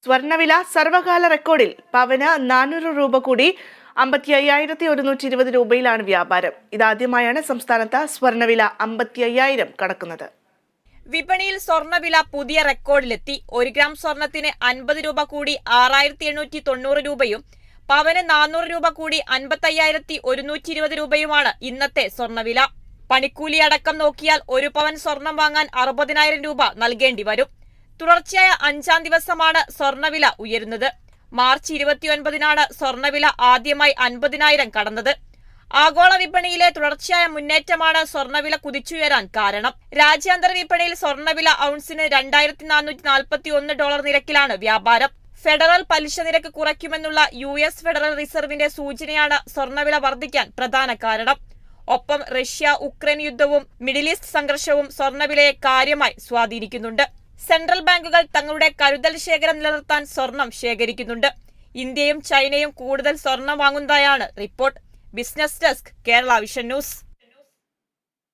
സ്വർണ്ണവില സർവകാല റെക്കോർഡിൽ പവന് 400 രൂപ കൂടി 55,120 രൂപയിലാണ് വ്യാപാരം. ഇതാദ്യമായാണ് സംസ്ഥാനത്ത് സ്വർണ്ണവില 55,000 കടക്കുന്നത്. വിപണിയിൽ സ്വർണ്ണവില പുതിയ റെക്കോർഡിലെത്തി. 1 ഗ്രാം സ്വർണത്തിന് 50 രൂപ കൂടി 6,890 രൂപയും പവന് 400 രൂപ കൂടി 55,120 രൂപയുമാണ് ഇന്നത്തെ സ്വർണ്ണവില. പണിക്കൂലി അടക്കം നോക്കിയാൽ 1 പവൻ സ്വർണം വാങ്ങാൻ 60,000 രൂപ നൽകേണ്ടി വരും. തുടർച്ചയായ 5ാം ദിവസമാണ് സ്വർണ്ണവില ഉയരുന്നത്. മാർച്ച് 29-നാണ് സ്വർണ്ണവില ആദ്യമായി 50,000 കടന്നത്. ആഗോള വിപണിയിലെ തുടർച്ചയായ മുന്നേറ്റമാണ് സ്വർണ്ണവില കുതിച്ചുയരാൻ കാരണം. രാജ്യാന്തര വിപണിയിൽ സ്വർണ്ണവില ഔൺസിന് $2,441 നിരക്കിലാണ് വ്യാപാരം. ഫെഡറൽ പലിശ നിരക്ക് കുറയ്ക്കുമെന്നുള്ള US ഫെഡറൽ റിസർവിന്റെ സൂചനയാണ് സ്വർണ്ണവില വർദ്ധിക്കാൻ പ്രധാന കാരണം. ഒപ്പം റഷ്യ ഉക്രൈൻ യുദ്ധവും മിഡിൽ ഈസ്റ്റ് സംഘർഷവും സ്വർണ്ണവിലയെ കാര്യമായി സ്വാധീനിക്കുന്നുണ്ട്. സെൻട്രൽ ബാങ്കുകൾ തങ്ങളുടെ കരുതൽ ശേഖരം നിലനിർത്താൻ സ്വർണം ശേഖരിക്കുന്നുണ്ട്. ഇന്ത്യയും ചൈനയും കൂടുതൽ സ്വർണം വാങ്ങുന്നതായാണ് report. Business desk, Kerala vision news.